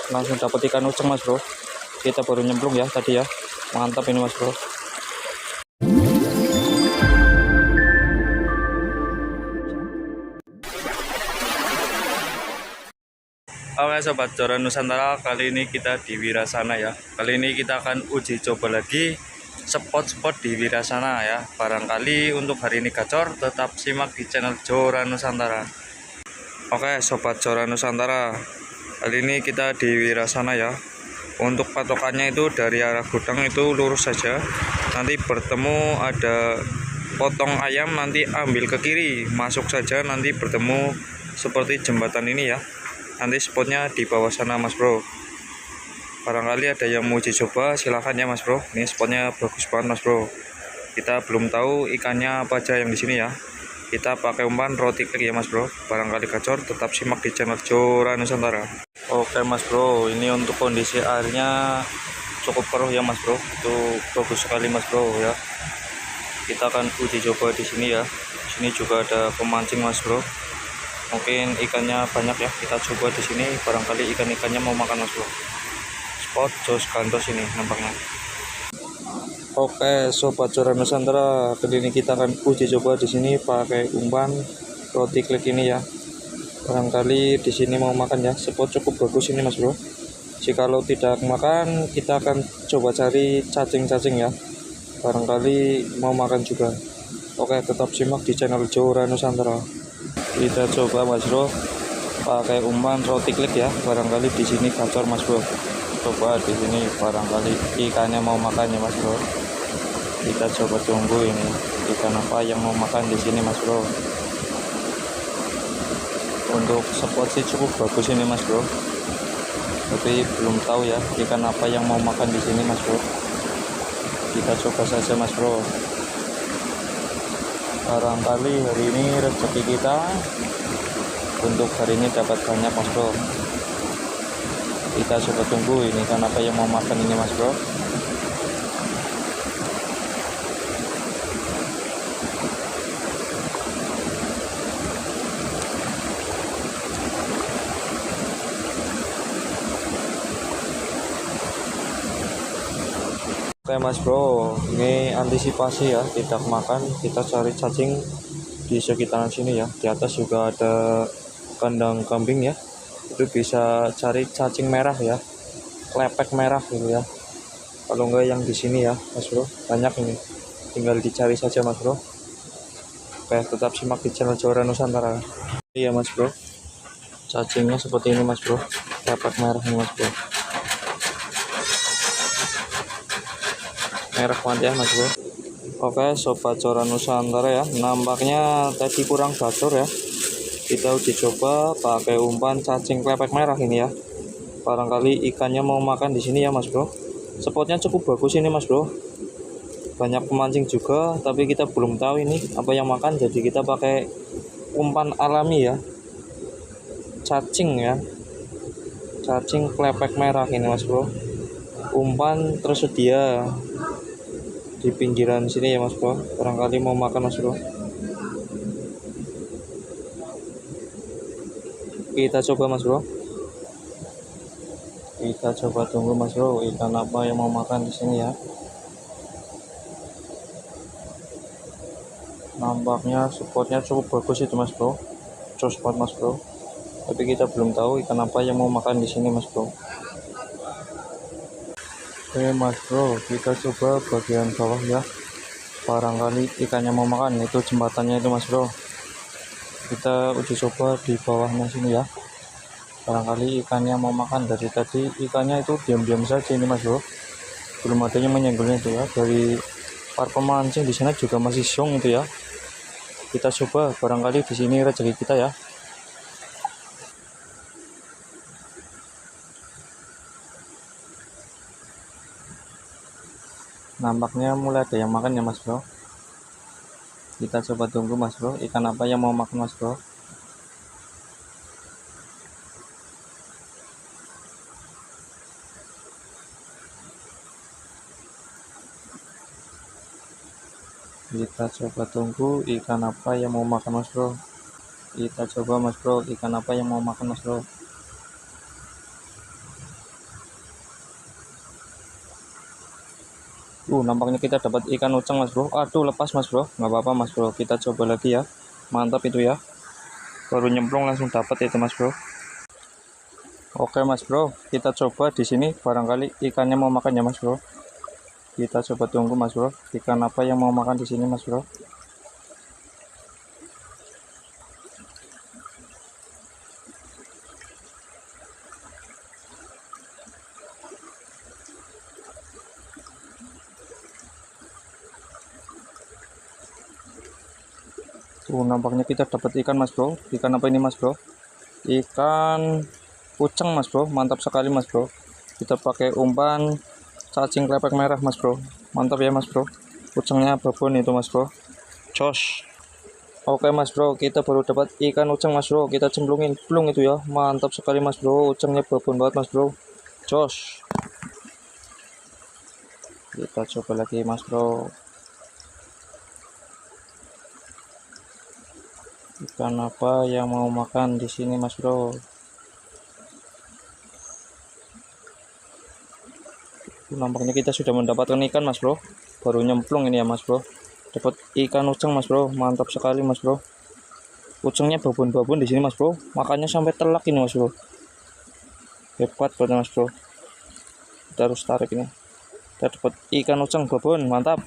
Langsung dapat ikan uceng mas bro. Kita baru nyemplung ya tadi ya. Mantap ini mas bro. Oke sobat Joran Nusantara, kali ini kita di Wirasana ya. Kali ini kita akan uji coba lagi spot-spot di Wirasana ya. Barangkali untuk hari ini gacor, tetap simak di channel Joran Nusantara. Oke sobat Joran Nusantara, kali ini kita di Wirasana ya. Untuk patokannya itu dari arah gudang itu lurus saja. Nanti bertemu ada potong ayam, nanti ambil ke kiri, masuk saja, nanti bertemu seperti jembatan ini ya. Nanti spotnya di bawah sana mas bro. Barangkali ada yang mau uji coba, silahkan ya mas bro. Ini spotnya bagus banget mas bro. Kita belum tahu ikannya apa aja yang di sini ya. Kita pakai umpan roti klik ya mas bro. Barangkali gacor, tetap simak di channel Joran Nusantara. Oke mas bro, ini untuk kondisi airnya cukup keruh ya mas bro. Itu bagus sekali mas bro ya. Kita akan uji coba di sini ya. Di sini juga ada pemancing mas bro. Mungkin ikannya banyak ya, kita coba di sini. Barangkali ikan-ikannya mau makan mas bro. Spot Jos Gantos ini nampaknya. Oke sobat Joran Nusantara, kali ini kita akan uji coba di sini pakai umpan roti klik ini ya. Barangkali di sini mau makan ya. Spot cukup bagus ini mas bro. Jikalau tidak makan, kita akan coba cari cacing-cacing ya. Barangkali mau makan juga. Oke, tetap simak di channel Joran Nusantara. Kita coba mas bro pakai umpan roti klik ya. Barangkali di sini gacor mas bro. Coba di sini barangkali ikannya mau makan ya mas bro. Kita coba tunggu ini ikan apa yang mau makan di sini mas bro. Untuk spot sih cukup bagus ini mas bro. Tapi belum tahu ya ikan apa yang mau makan di sini mas bro. Kita coba saja mas bro. Barangkali hari ini rezeki kita untuk hari ini dapat banyak mas bro. Kita coba tunggu ini kan apa yang mau makan ini mas bro. Oke mas bro, ini antisipasi ya, tidak makan, kita cari cacing di sekitaran sini ya. Di atas juga ada kandang kambing ya, itu bisa cari cacing merah ya, klepek merah gitu ya. Kalau enggak yang di sini ya mas bro, banyak ini, tinggal dicari saja mas bro. Oke, tetap simak di channel Joran Nusantara. Iya mas bro, cacingnya seperti ini mas bro, klepek merah ini mas bro. Merah banget ya mas bro. Oke sobat Joran Nusantara ya, nampaknya tadi kurang gacor ya. Kita uji coba pakai umpan cacing klepek merah ini ya. Barangkali ikannya mau makan di sini ya mas bro. Spotnya cukup bagus ini mas bro. Banyak pemancing juga, tapi kita belum tahu ini apa yang makan. Jadi kita pakai umpan alami ya, cacing ya, cacing klepek merah ini mas bro. Umpan tersedia di pinggiran sini ya mas bro. Barangkali mau makan mas bro. Kita coba mas bro. Kita coba tunggu mas bro, ikan apa yang mau makan di sini ya. Nampaknya spotnya cukup bagus itu mas bro. Jos spot mas bro. Tapi kita belum tahu ikan apa yang mau makan di sini mas bro. Oke mas bro, kita coba bagian bawah ya. Barangkali ikannya mau makan, itu jembatannya itu mas bro. Kita uji coba di bawahnya sini ya. Barangkali ikannya mau makan. Dari tadi ikannya itu diam-diam saja ini mas bro. Belum ada yang menyenggolnya itu ya. Dari para pemancing di sana juga masih siong itu ya. Kita coba, barangkali di sini rezeki kita ya. Nampaknya mulai ada yang makan ya mas bro. Kita coba tunggu mas bro, ikan apa yang mau makan mas bro. Kita coba tunggu ikan apa yang mau makan mas bro. Kita coba mas bro, ikan apa yang mau makan mas bro. Nampaknya kita dapat ikan uceng mas bro. Aduh, lepas mas bro, nggak apa-apa mas bro, kita coba lagi ya. Mantap itu ya, baru nyemplung langsung dapat itu mas bro. Oke mas bro, kita coba di sini, barangkali ikannya mau makan ya mas bro. Kita coba tunggu mas bro, ikan apa yang mau makan di sini mas bro. Nampaknya kita dapat ikan mas bro. Ikan apa ini mas bro? Ikan uceng mas bro, mantap sekali mas bro. Kita pakai umpan cacing klepek merah mas bro, mantap ya mas bro. Ucengnya babon itu mas bro, jos. Oke mas bro, kita baru dapat ikan uceng mas bro. Kita cemplungin plung itu ya, mantap sekali mas bro. Ucengnya babon banget mas bro, jos. Kita coba lagi mas bro. Ikan apa yang mau makan di sini mas bro? Nampaknya kita sudah mendapatkan ikan mas bro, baru nyemplung ini ya mas bro. Dapat ikan uceng mas bro, mantap sekali mas bro. Ucengnya babon-babon di sini mas bro, makanya sampai telak ini mas bro. Hebat banget mas bro. Kita harus tarik ini. Kita dapat ikan uceng babon, mantap.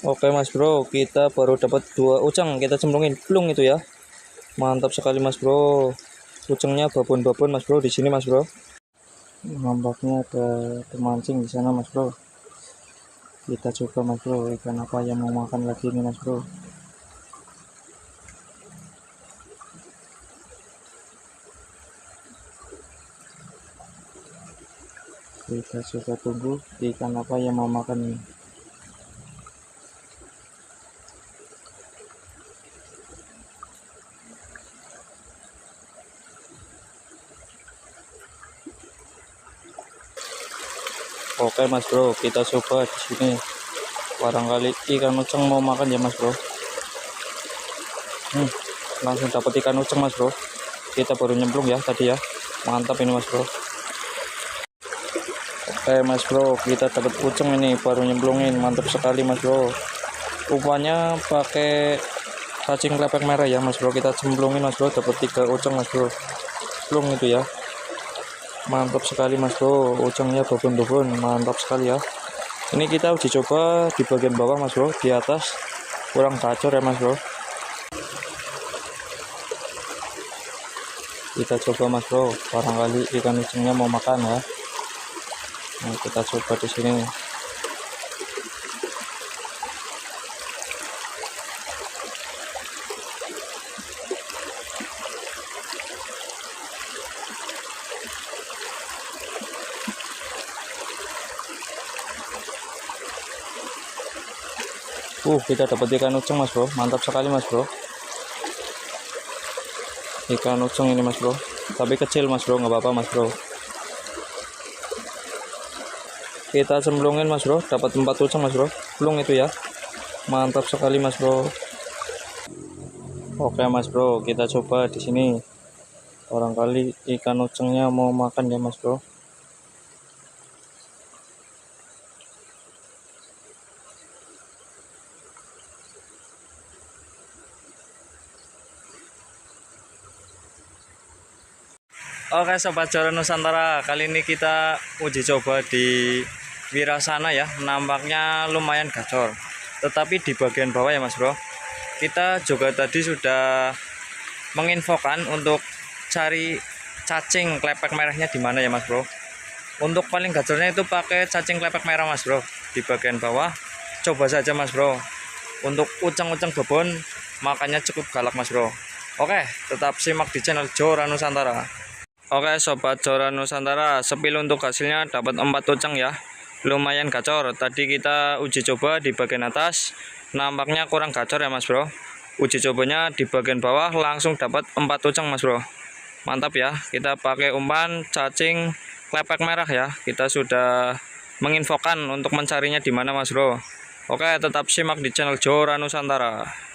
Oke mas bro, kita baru dapat 2 uceng, kita cemplungin plung itu ya. Mantap sekali mas bro. Ucengnya babon-babon mas bro di sini mas bro. Nampaknya ada pemancing di sana mas bro. Kita coba mas bro, ikan apa yang mau makan lagi ini mas bro. Kita coba tunggu ikan apa yang mau makan ini. Oke mas bro, kita coba di sini. Barangkali ikan uceng mau makan ya mas bro. Langsung dapat ikan uceng mas bro. Kita baru nyemplung ya tadi ya. Mantap ini mas bro. Oke mas bro, kita dapat uceng ini, baru nyemplungin. Mantap sekali mas bro. Umpannya pakai cacing klepek merah ya mas bro. Kita cemplungin mas bro, dapat 3 uceng mas bro. Plung itu ya. Mantap sekali mas bro, ucengnya babon-babon, mantap sekali ya. Ini kita uji coba di bagian bawah mas bro, di atas kurang gacor ya mas bro. Kita coba mas bro, barangkali ikan ucengnya mau makan ya. Nah, kita coba di sini. Kita dapat ikan uceng mas bro, mantap sekali mas bro. Ikan uceng ini mas bro, tapi kecil mas bro, nggak apa-apa mas bro. Kita cemplungin mas bro, dapat 4 uceng mas bro, plung itu ya. Mantap sekali mas bro. Oke mas bro, kita coba di sini. Barangkali ikan ucengnya mau makan ya mas bro. Oke sobat Joran Nusantara, kali ini kita uji coba di Wirasana ya. Nampaknya lumayan gacor, tetapi di bagian bawah ya mas bro. Kita juga tadi sudah menginfokan untuk cari cacing klepek merahnya di mana ya mas bro. Untuk paling gacornya itu pakai cacing klepek merah mas bro, di bagian bawah. Coba saja mas bro. Untuk uceng-uceng babon makanya cukup galak mas bro. Oke, tetap simak di channel Joran Nusantara. Oke sobat Joran Nusantara, sepil untuk hasilnya dapat 4 uceng ya. Lumayan gacor. Tadi kita uji coba di bagian atas, nampaknya kurang gacor ya mas bro. Uji cobanya di bagian bawah langsung dapat 4 uceng mas bro. Mantap ya. Kita pakai umpan cacing klepek merah ya. Kita sudah menginfokan untuk mencarinya di mana mas bro. Oke, tetap simak di channel Joran Nusantara.